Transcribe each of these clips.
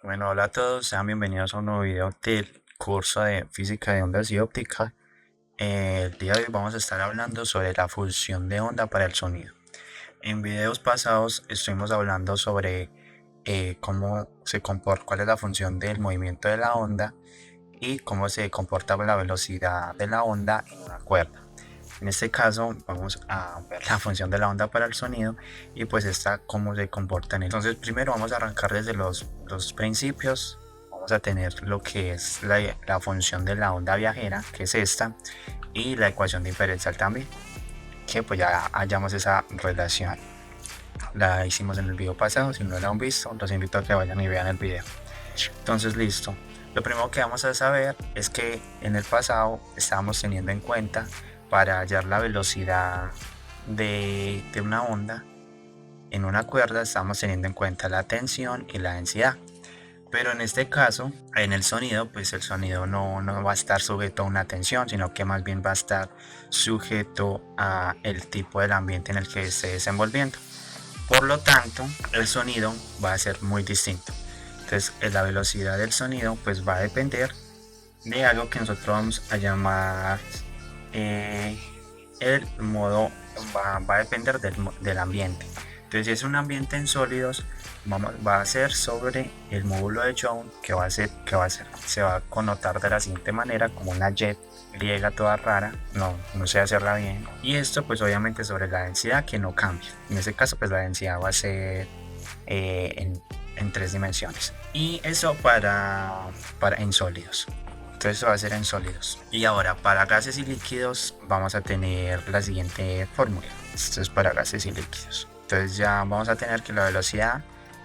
Bueno, hola a todos, sean bienvenidos a un nuevo video del curso de física de ondas y óptica. El día de hoy vamos a estar hablando sobre la función de onda para el sonido. En videos pasados estuvimos hablando sobre cómo se comporta, cuál es la función del movimiento de la onda y cómo se comporta la velocidad de la onda en una cuerda. En este caso vamos a ver la función de la onda para el sonido y pues esta cómo se comporta en él. Entonces primero vamos a arrancar desde los principios. Vamos a tener lo que es la función de la onda viajera, que es esta, y la ecuación diferencial también, que pues ya hallamos esa relación. La hicimos en el video pasado, si no la han visto los invito a que vayan y vean el video. Entonces listo, lo primero que vamos a saber es que en el pasado estábamos teniendo en cuenta para hallar la velocidad de una onda en una cuerda, estamos teniendo en cuenta la tensión y la densidad. Pero en este caso, en el sonido, pues el sonido no va a estar sujeto a una tensión, sino que más bien va a estar sujeto a el tipo del ambiente en el que esté desenvolviendo. Por lo tanto, el sonido va a ser muy distinto. Entonces, la velocidad del sonido pues va a depender de algo que nosotros vamos a llamar eh, el modo, va a depender del ambiente. Entonces, si es un ambiente en sólidos, va a ser sobre el módulo de Joule, se va a connotar de la siguiente manera, como una Y griega toda rara, no sé hacerla bien. Y esto pues obviamente sobre la densidad, que no cambia. En este caso pues la densidad va a ser en tres dimensiones. Y eso para en sólidos. Entonces va a ser en sólidos. Y ahora para gases y líquidos vamos a tener la siguiente fórmula. Esto es para gases y líquidos. Entonces ya vamos a tener que la velocidad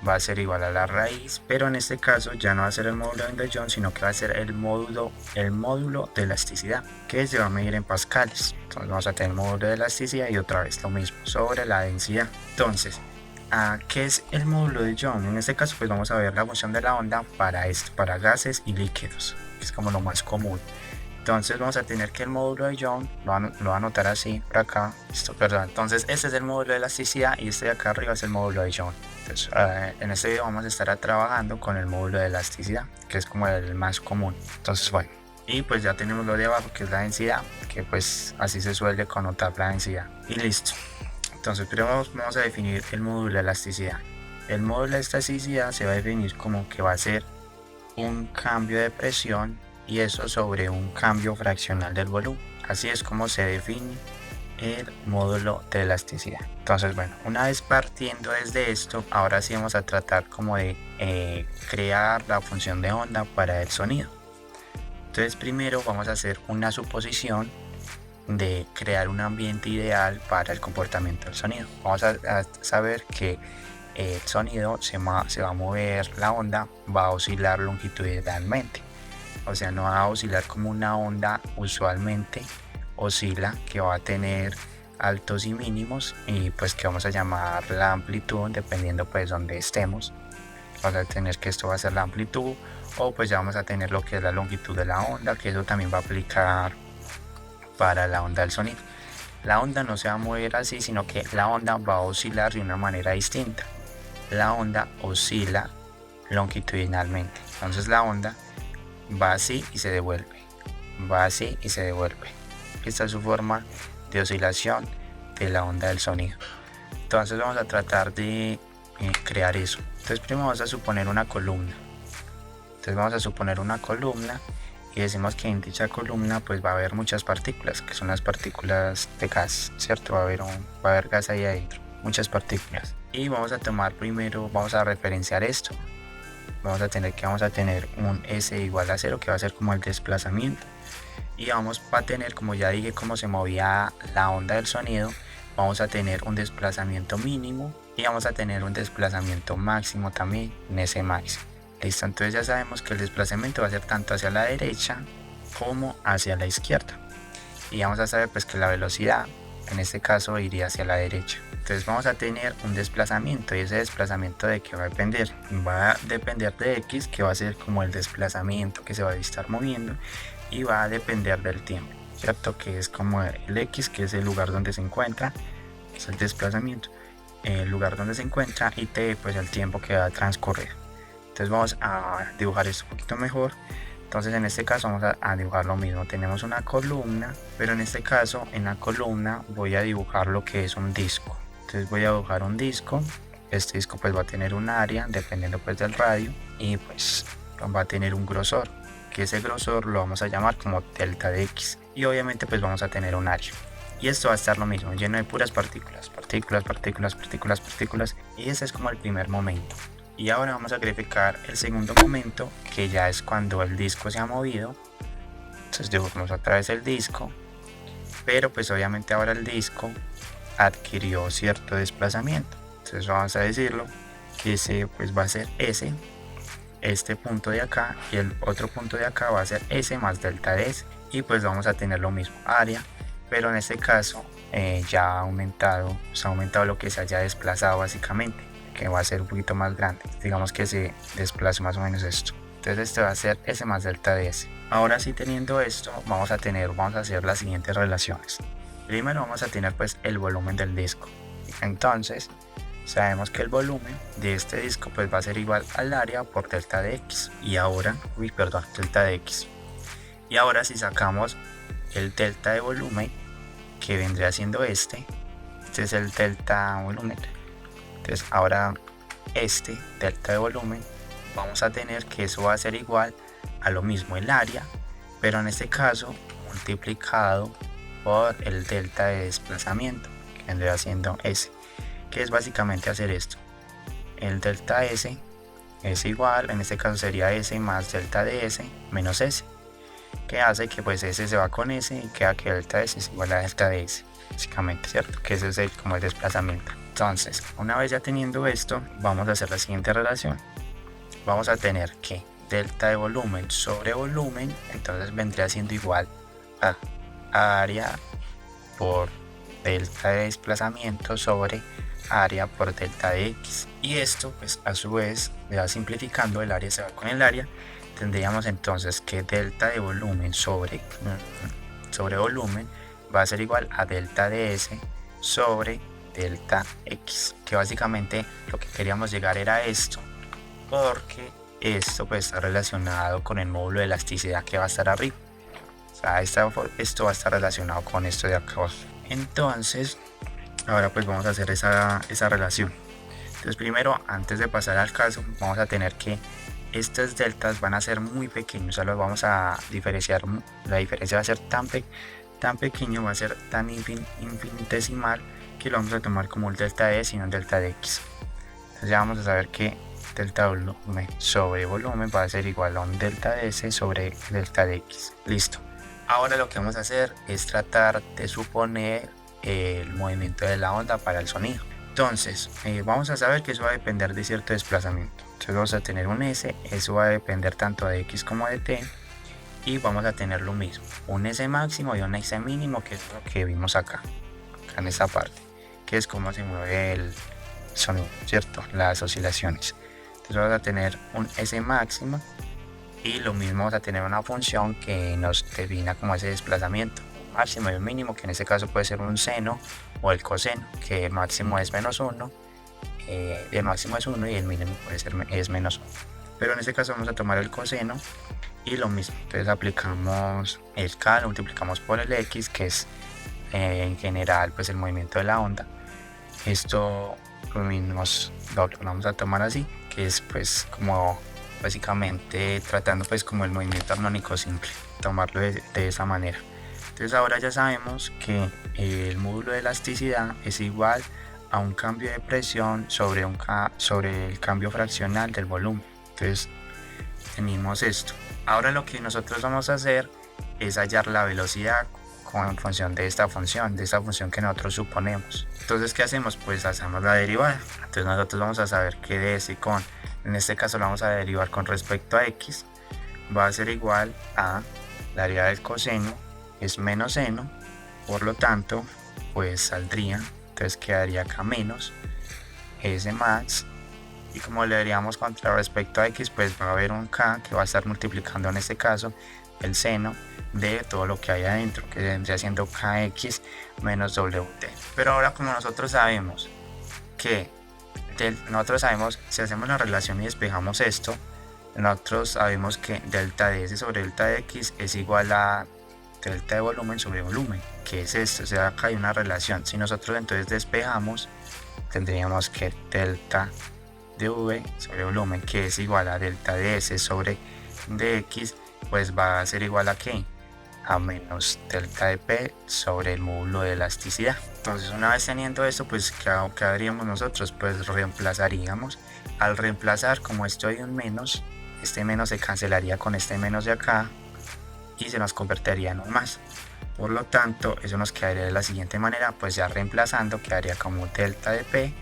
va a ser igual a la raíz, pero en este caso ya no va a ser el módulo de Joule, sino que va a ser el módulo de elasticidad, que se va a medir en pascales. Entonces vamos a tener el módulo de elasticidad y otra vez lo mismo sobre la densidad. Entonces, ¿qué es el módulo de Joule? En este caso pues vamos a ver la función de la onda para esto, para gases y líquidos, que es como lo más común. Entonces vamos a tener que el módulo de Joule, lo voy a anotar así por acá, perdón. Entonces este es el módulo de elasticidad y este de acá arriba es el módulo de Joule. Entonces en este video vamos a estar trabajando con el módulo de elasticidad, que es como el más común. Entonces bueno, y pues ya tenemos lo de abajo, que es la densidad, que pues así se suele connotar la densidad. Y listo. Entonces primero vamos a definir el módulo de elasticidad. El módulo de elasticidad se va a definir como que va a ser un cambio de presión y eso sobre un cambio fraccional del volumen. Así es como se define el módulo de elasticidad. Entonces bueno, una vez partiendo desde esto, ahora sí vamos a tratar como de crear la función de onda para el sonido. Entonces primero vamos a hacer una suposición de crear un ambiente ideal para el comportamiento del sonido. Vamos a saber que el sonido se va a mover, la onda va a oscilar longitudinalmente, o sea, no va a oscilar como una onda usualmente oscila, que va a tener altos y mínimos y pues que vamos a llamar la amplitud dependiendo pues donde estemos. Vamos a tener que esto va a ser la amplitud, o pues ya vamos a tener lo que es la longitud de la onda, que eso también va a aplicar para la onda del sonido. La onda no se va a mover así, sino que la onda va a oscilar de una manera distinta. La onda oscila longitudinalmente. Entonces la onda va así y se devuelve. Va así y se devuelve. Esta es su forma de oscilación de la onda del sonido. Entonces vamos a tratar de crear eso. Entonces primero vamos a suponer una columna. Entonces vamos a suponer una columna y decimos que en dicha columna pues va a haber muchas partículas, que son las partículas de gas, ¿cierto? Va a haber gas ahí adentro, muchas partículas. Y vamos a tomar primero, vamos a referenciar esto. Vamos a tener un S igual a 0, que va a ser como el desplazamiento. Y vamos a tener, como ya dije, cómo se movía la onda del sonido, vamos a tener un desplazamiento mínimo y vamos a tener un desplazamiento máximo también en ese máximo. Listo, entonces ya sabemos que el desplazamiento va a ser tanto hacia la derecha como hacia la izquierda. Y vamos a saber pues que la velocidad en este caso iría hacia la derecha. Entonces vamos a tener un desplazamiento, y ese desplazamiento de qué va a depender. Va a depender de X, que va a ser como el desplazamiento que se va a estar moviendo, y va a depender del tiempo, ¿cierto? Que es como el X, que es el lugar donde se encuentra, es el desplazamiento, el lugar donde se encuentra, y T pues el tiempo que va a transcurrir. Entonces vamos a dibujar esto un poquito mejor. Entonces en este caso vamos a dibujar lo mismo, tenemos una columna, pero en este caso en la columna voy a dibujar lo que es un disco. Entonces voy a dibujar un disco. Este disco pues va a tener un área dependiendo pues del radio, y pues va a tener un grosor, que ese grosor lo vamos a llamar como delta de x, y obviamente pues vamos a tener un área. Y esto va a estar lo mismo, lleno de puras partículas, y ese es como el primer momento. Y ahora vamos a verificar el segundo momento, que ya es cuando el disco se ha movido. Entonces dibujamos otra vez el disco, pero pues obviamente ahora el disco adquirió cierto desplazamiento. Entonces vamos a decirlo que ese pues va a ser S, este punto de acá, y el otro punto de acá va a ser S más delta de S, y pues vamos a tener lo mismo, área, pero en este caso ya ha aumentado lo que se haya desplazado básicamente, que va a ser un poquito más grande. Digamos que se desplaza más o menos esto. Entonces este va a ser S más delta de S. Ahora sí, teniendo esto, vamos a hacer las siguientes relaciones. Primero vamos a tener pues el volumen del disco. Entonces sabemos que el volumen de este disco pues va a ser igual al área por delta de x. Y ahora, delta de x. Y ahora si sacamos el delta de volumen, que vendría siendo este es el delta volumen. Entonces ahora este delta de volumen, vamos a tener que eso va a ser igual a lo mismo, el área, pero en este caso multiplicado por el delta de desplazamiento, que vendría siendo S, que es básicamente hacer esto. El delta S es igual, en este caso sería S más delta de S menos S, que hace que pues S se va con S y queda que delta de S es igual a delta de S, básicamente, ¿cierto? Que ese es como el desplazamiento. Entonces, una vez ya teniendo esto, vamos a hacer la siguiente relación. Vamos a tener que delta de volumen sobre volumen, entonces vendría siendo igual a área por delta de desplazamiento sobre área por delta de x. Y esto pues a su vez me va simplificando, el área se va con el área. Tendríamos entonces que delta de volumen sobre volumen va a ser igual a delta de s sobre delta x, que básicamente lo que queríamos llegar era esto, porque esto pues está relacionado con el módulo de elasticidad que va a estar arriba. O sea, esto va a estar relacionado con esto de acá abajo. Entonces ahora pues vamos a hacer esa relación. Entonces primero, antes de pasar al caso, vamos a tener que estas deltas van a ser muy pequeños, o sea, los vamos a diferenciar. La diferencia va a ser tan pequeño, va a ser tan infinitesimal, que lo vamos a tomar como un delta de S y no un delta de X. Entonces ya vamos a saber que delta volumen sobre volumen va a ser igual a un delta de S sobre delta de X. Listo. Ahora lo que vamos a hacer es tratar de suponer el movimiento de la onda para el sonido. Entonces vamos a saber que eso va a depender de cierto desplazamiento. Entonces vamos a tener un S, eso va a depender tanto de X como de T, y vamos a tener lo mismo, un S máximo y un S mínimo, que es lo que vimos acá en esta parte, que es cómo se mueve el sonido, ¿cierto? Las oscilaciones. Entonces vamos a tener un S máximo, y lo mismo vamos a tener una función que nos defina como ese desplazamiento, un máximo y un mínimo, que en este caso puede ser un seno o el coseno, que el máximo es -1, el máximo es 1 y el mínimo es -1. Pero en este caso vamos a tomar el coseno y lo mismo. Entonces aplicamos el K, lo multiplicamos por el X, que es en general pues el movimiento de la onda. Esto lo mismo lo vamos a tomar así, que es pues como básicamente tratando pues como el movimiento armónico simple, tomarlo de esa manera. Entonces ahora ya sabemos que el módulo de elasticidad es igual a un cambio de presión sobre el cambio fraccional del volumen. Entonces tenemos esto. Ahora lo que nosotros vamos a hacer es hallar la velocidad en función de esta función que nosotros suponemos. Entonces, ¿qué hacemos? Pues hacemos la derivada. Entonces nosotros vamos a saber que de S en este caso lo vamos a derivar con respecto a X, va a ser igual a la derivada del coseno es menos seno, por lo tanto pues saldría, entonces quedaría acá menos S max, y como le daríamos con respecto a X, pues va a haber un K que va a estar multiplicando en este caso el seno de todo lo que hay adentro, que vendría siendo KX menos WT. Pero ahora, como nosotros sabemos que si hacemos la relación y despejamos esto, nosotros sabemos que delta de S sobre delta de X es igual a delta de volumen sobre volumen, que es esto, o sea, acá hay una relación. Si nosotros entonces despejamos, tendríamos que delta de V sobre volumen, que es igual a delta de S sobre dx, pues va a ser igual a ¿qué? A menos delta de P sobre el módulo de elasticidad. Entonces, una vez teniendo esto, pues ¿qué haríamos nosotros? Pues reemplazaríamos. Al reemplazar, como esto hay un menos, este menos se cancelaría con este menos de acá y se nos convertiría en un más. Por lo tanto, eso nos quedaría de la siguiente manera, pues ya reemplazando quedaría como delta de P.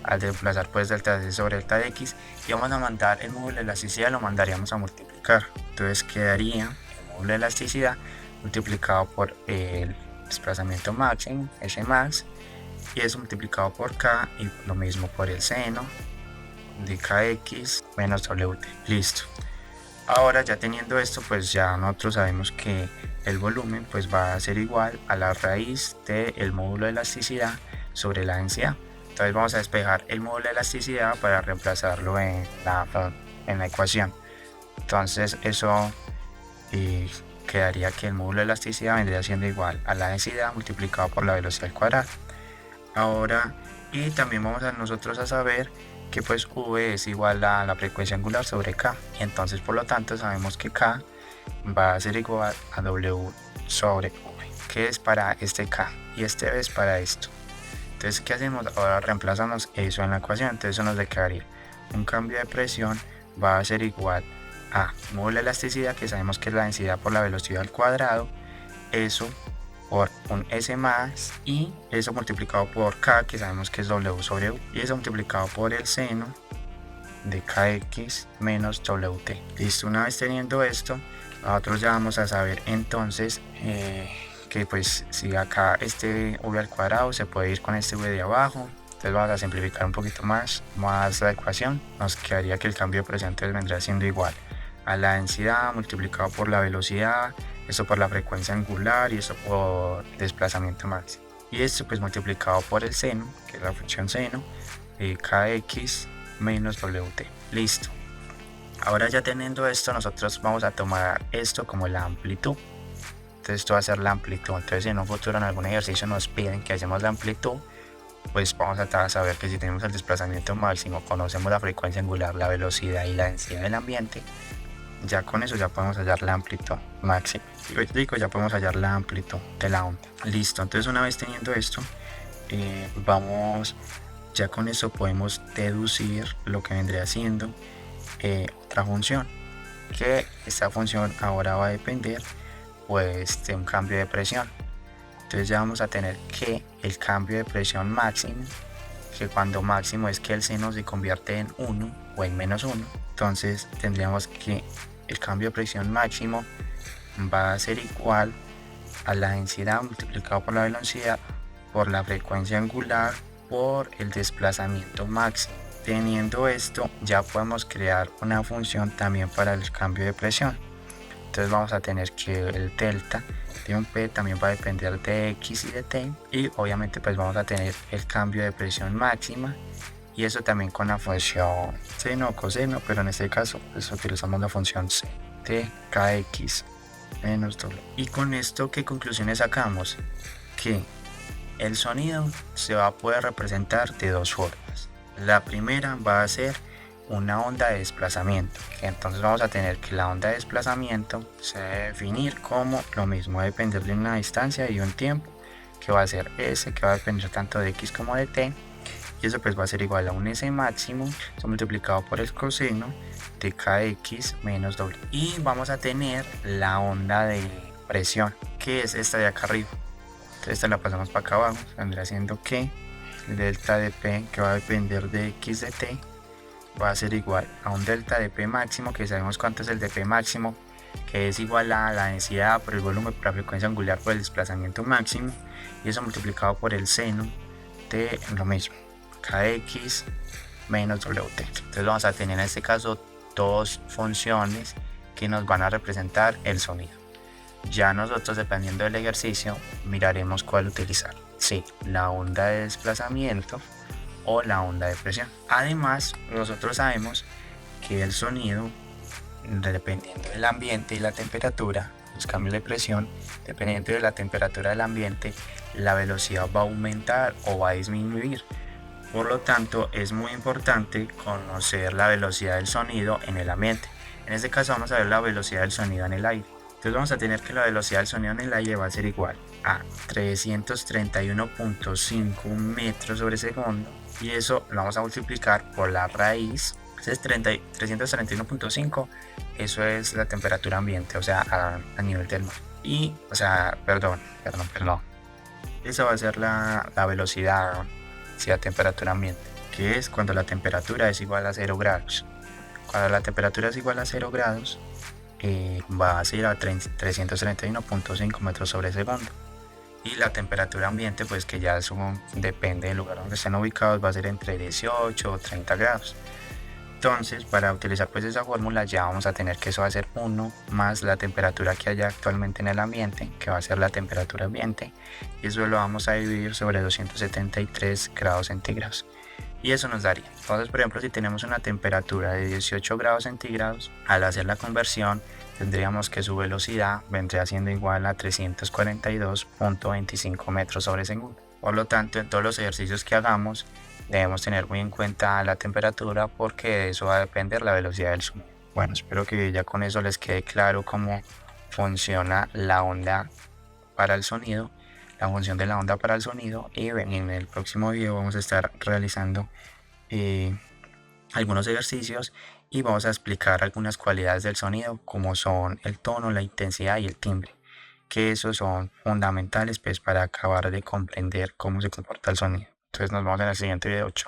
Al reemplazar pues delta de S sobre delta de X, y vamos a mandar el módulo de elasticidad, lo mandaríamos a multiplicar. Entonces quedaría el módulo de elasticidad multiplicado por el desplazamiento máximo, S max, y eso multiplicado por K, y lo mismo por el seno de Kx menos Wt. Listo. Ahora, ya teniendo esto, pues ya nosotros sabemos que el volumen pues va a ser igual a la raíz del módulo de elasticidad sobre la densidad. Entonces vamos a despejar el módulo de elasticidad para reemplazarlo en la ecuación. Entonces eso quedaría que el módulo de elasticidad vendría siendo igual a la densidad multiplicado por la velocidad al cuadrado. Ahora, y también vamos a nosotros a saber que pues V es igual a la frecuencia angular sobre K, y entonces por lo tanto sabemos que K va a ser igual a W sobre V, que es para este K y este es para esto. Entonces, ¿qué hacemos? Ahora reemplazamos eso en la ecuación. Entonces eso nos quedaría un cambio de presión va a ser igual a módulo de elasticidad, que sabemos que es la densidad por la velocidad al cuadrado, eso por un S más, y eso multiplicado por K, que sabemos que es W sobre U, y eso multiplicado por el seno de Kx menos Wt. Listo, una vez teniendo esto, nosotros ya vamos a saber entonces que pues si acá este V al cuadrado se puede ir con este V de abajo. Entonces vamos a simplificar un poquito más la ecuación. Nos quedaría que el cambio de presión entonces vendría siendo igual a la densidad multiplicado por la velocidad, eso por la frecuencia angular y eso por desplazamiento máximo. Y esto pues multiplicado por el seno, que es la función seno, Kx menos Wt. Listo. Ahora, ya teniendo esto, nosotros vamos a tomar esto como la amplitud. Entonces esto va a ser la amplitud. Entonces en un futuro en algún ejercicio nos piden que hacemos la amplitud, pues vamos a saber que si tenemos el desplazamiento máximo, conocemos la frecuencia angular, la velocidad y la densidad del ambiente, ya con eso ya podemos hallar la amplitud máxima. Ya podemos hallar la amplitud de la onda. Listo. Entonces una vez teniendo esto, ya con eso podemos deducir lo que vendría siendo otra función, que esta función ahora va a depender pues de un cambio de presión. Entonces ya vamos a tener que el cambio de presión máximo, que cuando máximo es que el seno se convierte en 1 o en menos 1, entonces tendríamos que el cambio de presión máximo va a ser igual a la densidad multiplicado por la velocidad por la frecuencia angular por el desplazamiento máximo. Teniendo esto, ya podemos crear una función también para el cambio de presión. Entonces vamos a tener que el delta de un P también va a depender de X y de T, y obviamente pues vamos a tener el cambio de presión máxima, y eso también con la función seno o coseno, pero en este caso pues utilizamos la función C de Kx menos W. Y con esto, ¿qué conclusiones sacamos? Que el sonido se va a poder representar de dos formas. La primera va a ser una onda de desplazamiento, que entonces vamos a tener que la onda de desplazamiento se debe definir como lo mismo, va a depender de una distancia y un tiempo, que va a ser S, que va a depender tanto de X como de T, y eso pues va a ser igual a un S máximo multiplicado por el coseno de Kx menos W. Y vamos a tener la onda de presión, que es esta de acá arriba. Entonces esta la pasamos para acá abajo, vendrá siendo que el delta de P, que va a depender de X de T, va a ser igual a un delta de P máximo, que sabemos cuánto es el de P máximo, que es igual a la densidad por el volumen por la frecuencia angular por el desplazamiento máximo, y eso multiplicado por el seno de lo mismo, Kx menos Wt. Entonces vamos a tener en este caso dos funciones que nos van a representar el sonido. Ya nosotros, dependiendo del ejercicio, miraremos cuál utilizar, si la onda de desplazamiento o la onda de presión. Además, nosotros sabemos que el sonido dependiendo del ambiente y la temperatura, los cambios de presión, dependiendo de la temperatura del ambiente, la velocidad va a aumentar o va a disminuir. Por lo tanto, es muy importante conocer la velocidad del sonido en el ambiente. En este caso vamos a ver la velocidad del sonido en el aire. Entonces vamos a tener que la velocidad del sonido en el aire va a ser igual a 331.5 metros sobre segundo, y eso lo vamos a multiplicar por la raíz. Entonces 331.5, eso es la temperatura ambiente, o sea, a nivel del mar. Y, o sea, perdón. Esa va a ser la velocidad a temperatura ambiente, que es cuando la temperatura es igual a 0 grados. Cuando la temperatura es igual a 0 grados, va a ser a 331.5 metros sobre segundo. Y la temperatura ambiente, pues que ya eso depende del lugar donde estén ubicados, va a ser entre 18 o 30 grados. Entonces, para utilizar pues esa fórmula, ya vamos a tener que eso va a ser 1 más la temperatura que haya actualmente en el ambiente, que va a ser la temperatura ambiente, y eso lo vamos a dividir sobre 273 grados centígrados. Y eso nos daría. Entonces, por ejemplo, si tenemos una temperatura de 18 grados centígrados, al hacer la conversión, tendríamos que su velocidad vendría siendo igual a 342.25 metros sobre segundo. Por lo tanto, en todos los ejercicios que hagamos, debemos tener muy en cuenta la temperatura, porque de eso va a depender la velocidad del sonido. Bueno, espero que ya con eso les quede claro cómo funciona la onda para el sonido, la función de la onda para el sonido, y en el próximo video vamos a estar realizando algunos ejercicios y vamos a explicar algunas cualidades del sonido, como son el tono, la intensidad y el timbre, que esos son fundamentales pues para acabar de comprender cómo se comporta el sonido. Entonces nos vemos en el siguiente video. Chao.